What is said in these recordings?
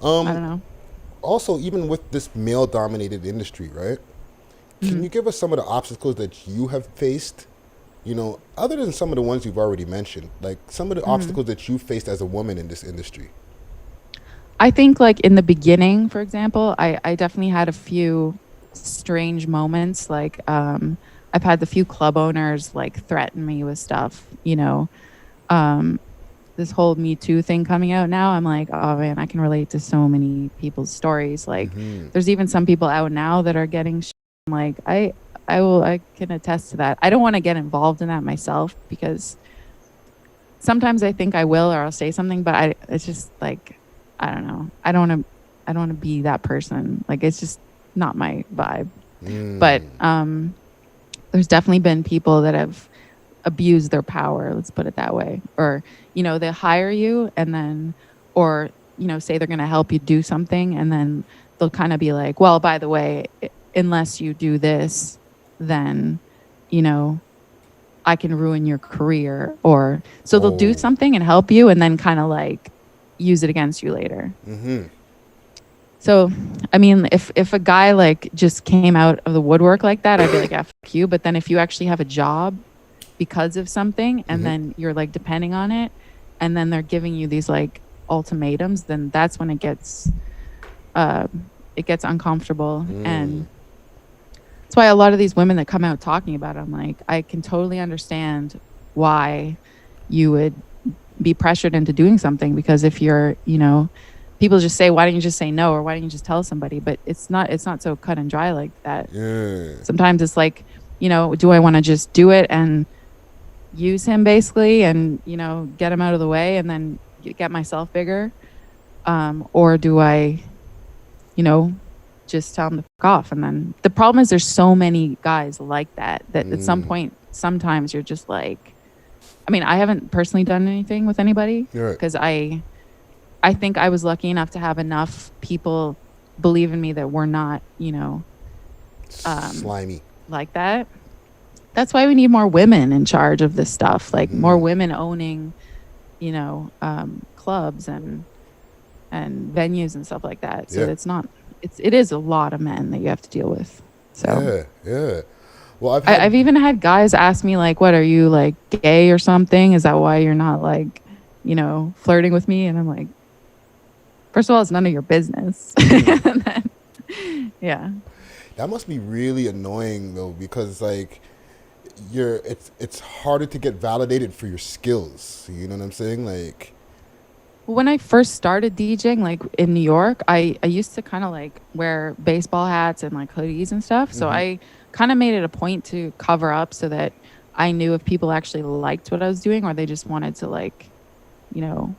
I Um, don't know. Also, even with this male-dominated industry, right? Can Mm, you give us some of the obstacles that you have faced? Other than some of the ones you've already mentioned, like some of the mm. obstacles that you faced as a woman in this industry. I think like in the beginning, for example, I definitely had a few strange moments. Like I've had the few club owners like threaten me with stuff, Um this whole Me Too thing coming out now, I'm like, oh man, I can relate to so many people's stories. Like Mm-hmm. there's even some people out now that are getting I'm like I can attest to that. I don't want to get involved in that myself because sometimes I think I will or I'll say something, but it's just like I don't know. I don't want to be that person. Like it's just not my vibe. But Mm. there's definitely been people that have abused their power, let's put it that way. Or, they hire you and then or, say they're going to help you do something and then they'll kind of be like, "Well, by the way, unless you do this, then, you know, I can ruin your career." Or so they'll do Oh. something and help you and then kind of like use it against you later. Mm-hmm. So, I mean, if a guy like just came out of the woodwork like that, I'd be like, "F you." But then if you actually have a job because of something and Mm-hmm. then you're like depending on it and then they're giving you these like ultimatums, then that's when uh it gets uncomfortable. Mm. And that's why a lot of these women that come out talking about it, I'm like, I can totally understand why you would be pressured into doing something because if you're, people just say, why don't you just say no or why don't you just tell somebody? But it's not so cut and dry like that. Yeah. Sometimes it's like, do I want to just do it and use him basically and, get him out of the way and then get myself bigger? Or do I, you know, just tell him to fuck off? And then the problem is there's so many guys like that at some Mm. point, sometimes you're just like, I mean, I haven't personally done anything with anybody You're right. because I think I was lucky enough to have enough people believe in me that were not, um, Slimy. like that. That's why we need more women in charge of this stuff, like more Mm-hmm. women owning, clubs and venues and stuff like that. So Yeah. it is a lot of men that you have to deal with. So Yeah. Yeah. Well, I've I've had. even had guys ask me like, "What are you like gay or something? Is that why you're not like, flirting with me?" And I'm like, first of all, it's none of your business. Mm. And then, yeah. That must be really annoying though, because like it's harder to get validated for your skills. You know what I'm saying? Like. When I first started DJing, like in New York, I used to kind of like wear baseball hats and like hoodies and stuff. So Mm-hmm. I kind of made it a point to cover up so that I knew if people actually liked what I was doing or they just wanted to like, you know,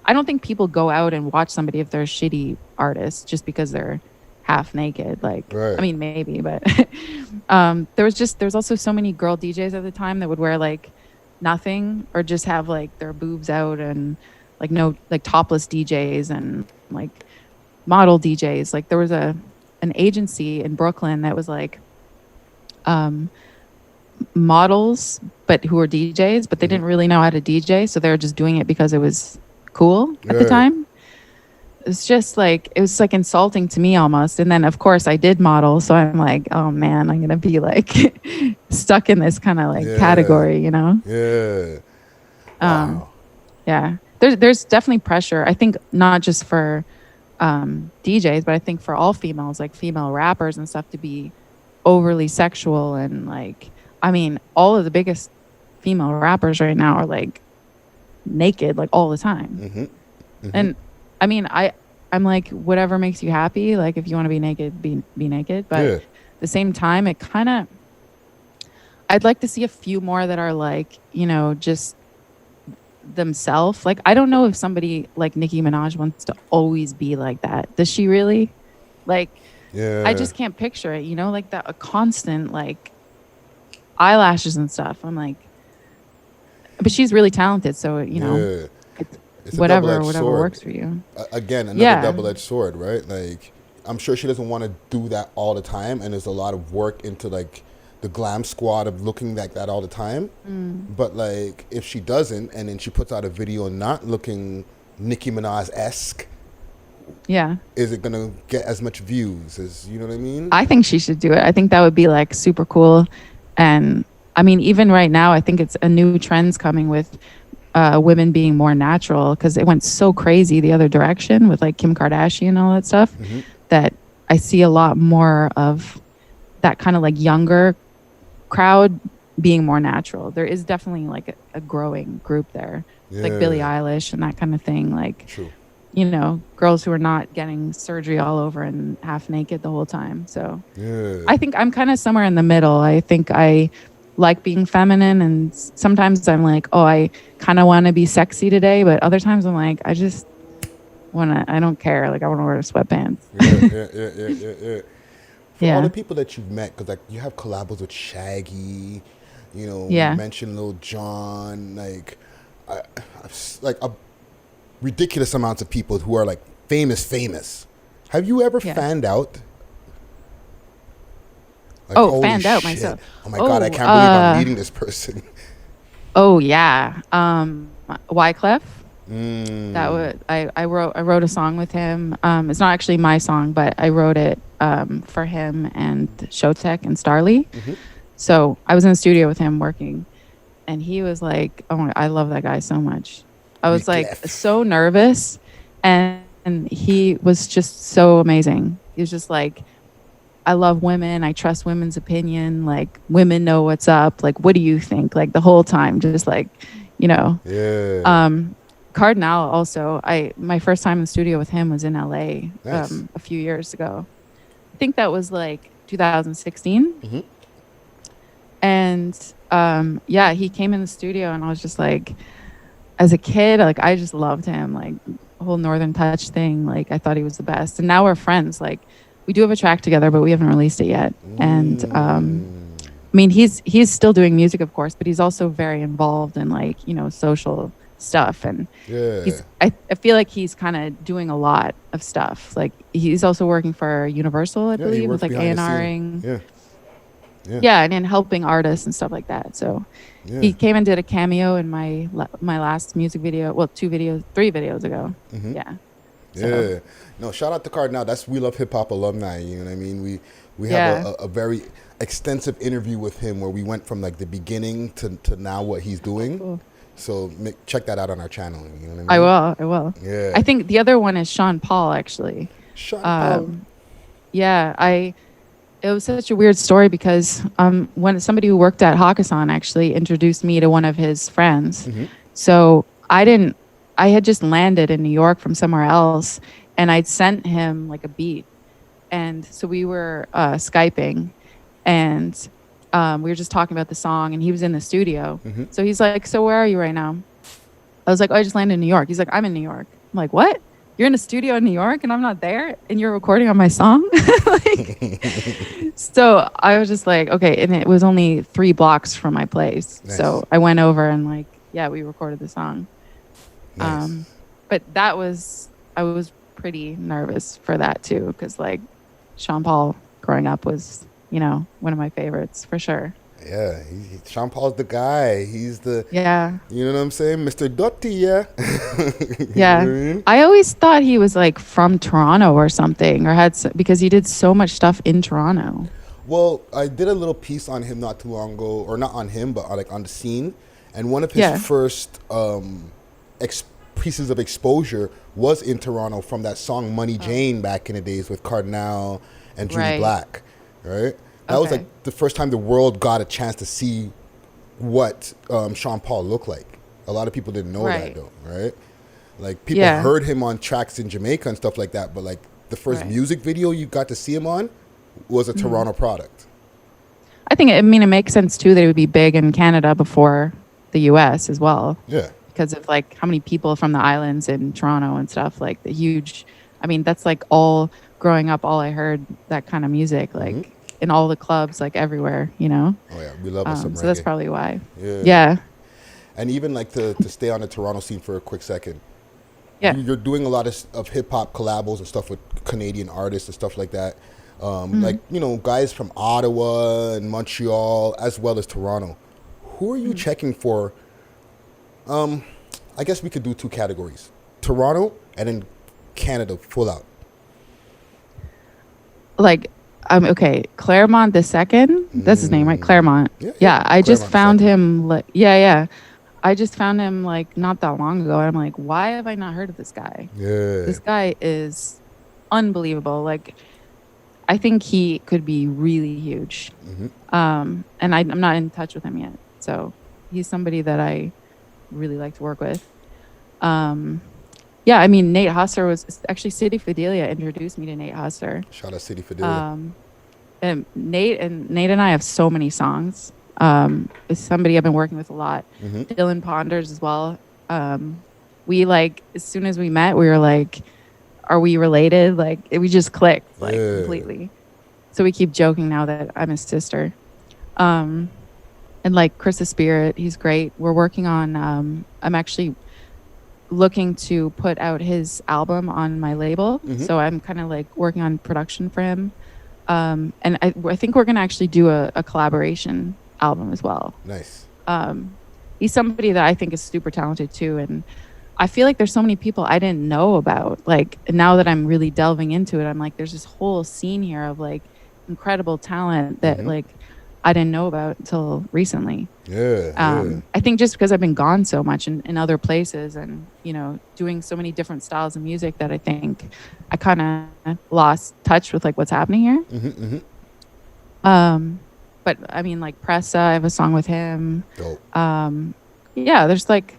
I don't think people go out and watch somebody if they're a shitty artist just because they're half naked. Like, I Right. mean, maybe, but there was also so many girl DJs at the time that would wear like nothing or just have like their boobs out and like no like topless DJs and like model DJs. Like there was an agency in Brooklyn that was like um models but who were DJs, but they Mm-hmm. didn't really know how to DJ, so they were just doing it because it was cool at the Right. time. It's just like it was like insulting to me almost. And then of course I did model, so I'm like, oh man, I'm gonna be like stuck in this kind of like Yeah. category. Yeah. Um, Wow. yeah, there's definitely pressure. I think not just for DJs, but I think for all females, like female rappers and stuff, to be overly sexual and like, I mean, all of the biggest female rappers right now are like naked like all the time. Mm-hmm. Mm-hmm. And I mean, I'm like whatever makes you happy. Like if you want to be naked, be naked. But Yeah. at the same time, it kind of I'd like to see a few more that are like just themselves. Like I don't know if somebody like Nicki Minaj wants to always be like that. Does she really? Like I Yeah. just can't picture it. Like that a constant like eyelashes and stuff. I'm like, but she's really talented, so Yeah. it's It's a double-edged whatever sword. works for you. Again, another Yeah. double-edged sword, right? Like, I'm sure she doesn't want to do that all the time, and there's a lot of work into like the glam squad of looking like that all the time. Mm. But like, if she doesn't, and then she puts out a video not looking Nicki Minaj esque, Yeah. Is it gonna get as much views as, you know what I mean? I think she should do it. I think that would be like super cool. And I mean, even right now, I think it's a new trends coming with women being more natural because it went so crazy the other direction with like Kim Kardashian and all that stuff Hmm. that I see a lot more of that kind of like younger crowd being more natural. There is definitely like a growing group there, like Billie Yeah, Eilish and that kind of thing. Like, true. you know, girls who are not getting surgery all over and half naked the whole time. So Yeah. I think I'm kind of somewhere in the middle. I think I like being feminine, and sometimes I'm like, oh, I kind of want to be sexy today, but other times I'm like, I just want to, I don't care. Like, I want to wear Yeah, sweatpants. yeah, yeah, yeah, yeah, yeah. For all the Yeah. people that you've met, because like you have collabs with Shaggy, you know, we Yeah. mentioned Lil Jon, like, like a ridiculous amounts of people who are like famous. Have you ever Yeah. fanned out? Like, Oh, holy fanned out shit! myself. Oh my god, I Oh, can't believe I'm meeting this person. oh yeah. Wyclef. That Mm. was I wrote a song with him. It's not actually my song, but I wrote it for him and Showtech and Starly. Hmm. So I was in the studio with him working, and he was like, "Oh my, I love that guy so much." I was like Wyclef. so nervous, and he was just so amazing. He was just like, "I love women. I trust women's opinion. Like women know what's up. Like what do you think?" Like the whole time, just like, you know. Yeah, Um, Cardinal also. I my first time in the studio with him was in LA nice. a few years ago. I think that was like 2016. Hmm. And yeah, he came in the studio and I was just like, as a kid, like I just loved him, like the whole Northern Touch thing. Like I thought he was the best. And now we're friends. Like we do have a track together, but we haven't released it yet. And Mm. I mean, he's still doing music, of course, but he's also very involved in like, you know, social stuff. And Yeah, I feel like he's kind of doing a lot of stuff. Like he's also working for Universal, I yeah. He believe, with works like behind the scene. A&Ring. Yeah, yeah, Yeah, and helping artists and stuff like that. So yeah. he came and did a cameo in my last music video. Well, 2 videos, 3 videos ago. Hmm. Yeah. So Yeah. No, shout out to Cardinal. That's We Love Hip Hop alumni. You know what I mean? We have yeah. a very extensive interview with him where we went from like the beginning to now what he's Oh, doing. cool. So check that out on our channel. You know what I I mean? will. I will. Yeah. I think the other one is Sean Paul actually. Sean Paul. Um, yeah, I it was such a weird story because when somebody who worked at Hakkasan actually introduced me to one of his friends. Hmm. So I had just landed in New York from somewhere else and I'd sent him like a beat. And so we were Skyping and we were just talking about the song and he was in the studio. Hmm. So he's like, "So where are you right now?" I was like, "Oh, I just landed in New York." He's like, "I'm in New York." I'm like, "What? You're in a studio in New York and I'm not there and you're recording on my song?" Like, so I was just like, okay. And it was only 3 blocks from my place. Nice. So I went over and like, yeah, we recorded the song. Nice. But I was pretty nervous for that too. Cause like Sean Paul growing up was, you know, one of my favorites for sure. Yeah. Sean Paul's the guy. He's the, Yeah. you know what I'm saying? Mr. Dotty, yeah. You know Yeah. what I mean? I always thought he was like from Toronto or something or because he did so much stuff in Toronto. Well, I did a little piece on him not too long ago, or not on him, but like on the scene. And one of his Yeah. first pieces of exposure was in Toronto from that song Money Oh, Jane back in the days with Cardinal and Judy right. Black, right? That was like Okay. the first time the world got a chance to see what Sean Paul looked like. A lot of people didn't know that Right. though, right? Like people Yeah. heard him on tracks in Jamaica and stuff like that, but like the first Right. music video you got to see him on was a Mhm. Toronto product. I think, I mean, it makes sense too that it would be big in Canada before the US as well, Yeah. because of like how many people from the islands in Toronto and stuff, like the huge, I mean, that's like all growing up, all I heard that kind of music, Hmm. like in all the clubs, like everywhere, you know? Oh yeah, we love us some So that's reggae. probably why. Yeah. Yeah. And even like to stay on the Toronto scene for a quick second, Yeah. you're doing a lot of hip hop collabos and stuff with Canadian artists and stuff like that. Mhm. Like, you know, guys from Ottawa and Montreal as well as Toronto. Who are you Mhm. checking for? I guess we could do two categories: Toronto and then Canada full out? Like, okay, Claremont the second. That's his name, right? Claremont. Yeah, I just Claremont found II. him. Like, yeah. I just found him like not that long ago. And I'm like, why have I not heard of this guy? Yeah. This guy is unbelievable. Like, I think he could be really huge. And I'm not in touch with him yet. So he's somebody that I really like to work with. Yeah, I mean, Nate Husser was actually City Fidelia introduced me to Nate Husser. Shout out City Fidelia. And Nate and I have so many songs. It's somebody I've been working with a lot. Dylan Ponders as well. We like, as soon as we met, we were like, are we related? Like, we just clicked like completely. So we keep joking now that I'm his sister. And like Chris the Spirit, he's great. We're working on, I'm actually looking to put out his album on my label. So I'm kind of like working on production for him. And I think we're going to actually do a collaboration album as well. Nice. He's somebody that I think is super talented too. And I feel like there's so many people I didn't know about. Like, now that I'm really delving into it, I'm like, there's this whole scene here of like incredible talent that like I didn't know about until recently. I think just because I've been gone so much in other places and, you know, doing so many different styles of music that I think I kind of lost touch with like what's happening here. But I mean, like Pressa, I have a song with him. Dope. Yeah, there's like,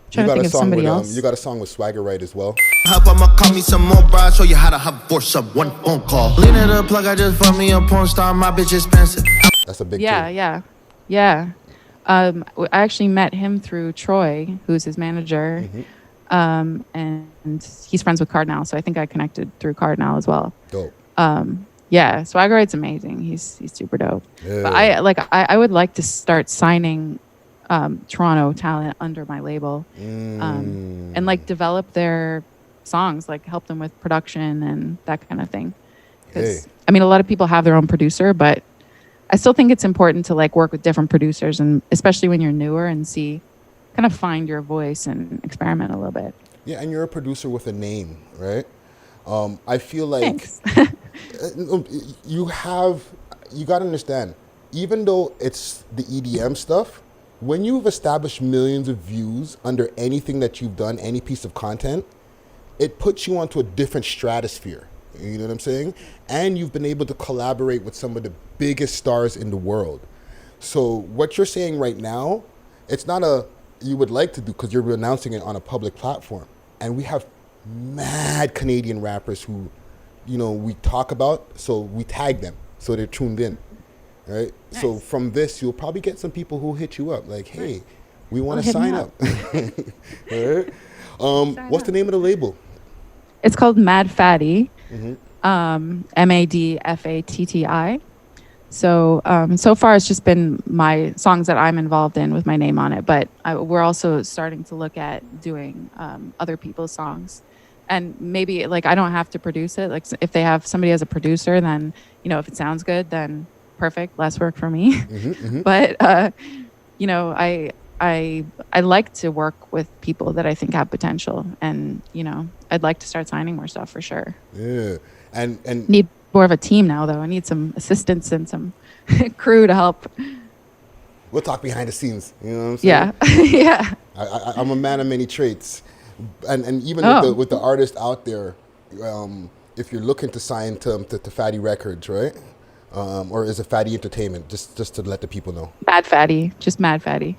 trying to think of somebody else. You got a song with Swagger Right as well. I'ma call me some more, bro. Show you how to have force up one phone call. Lean at the plug, I just found me a porn star. My bitch expensive. That's a big yeah. I actually met him through Troy, who's his manager. And he's friends with Cardinal, so I think I connected through Cardinal as well. Dope. Yeah, Swagger Right's amazing. He's super dope. But I would like to start signing Toronto talent under my label, and like develop their songs, like help them with production and that kind of thing. Because I mean, a lot of people have their own producer, but I still think it's important to like work with different producers, and especially when you're newer, and kind of find your voice and experiment a little bit. Yeah, and you're a producer with a name, right? I feel like you got to understand, even though it's the EDM stuff, when you've established millions of views under anything that you've done, any piece of content, it puts you onto a different stratosphere. You know what I'm saying? And you've been able to collaborate with some of the biggest stars in the world. So what you're saying right now, it's not you would like to do, because you're announcing it on a public platform. And we have mad Canadian rappers who, you know, we talk about, so we tag them, so they're tuned in, right? Nice. So from this, you'll probably get some people who hit you up, like, hey, we want to sign up. Right? What's the name of the label? It's called Mad Fatti, MADFATTI. So so far it's just been my songs that I'm involved in with my name on it, but we're also starting to look at doing other people's songs. And maybe like I don't have to produce it. Like if they have somebody as a producer, then, you know, if it sounds good, then perfect, less work for me. But you know, I like to work with people that I think have potential, and you know, I'd like to start signing more stuff for sure. Yeah, and need more of a team now, though. I need some assistants and some crew to help. We'll talk behind the scenes. You know what I'm saying? Yeah. I'm a man of many traits, and even with the artists out there, if you're looking to sign to Fatti Records, right? Or is it Fatti Entertainment? Just to let the people know. Mad Fatti, just Mad Fatti.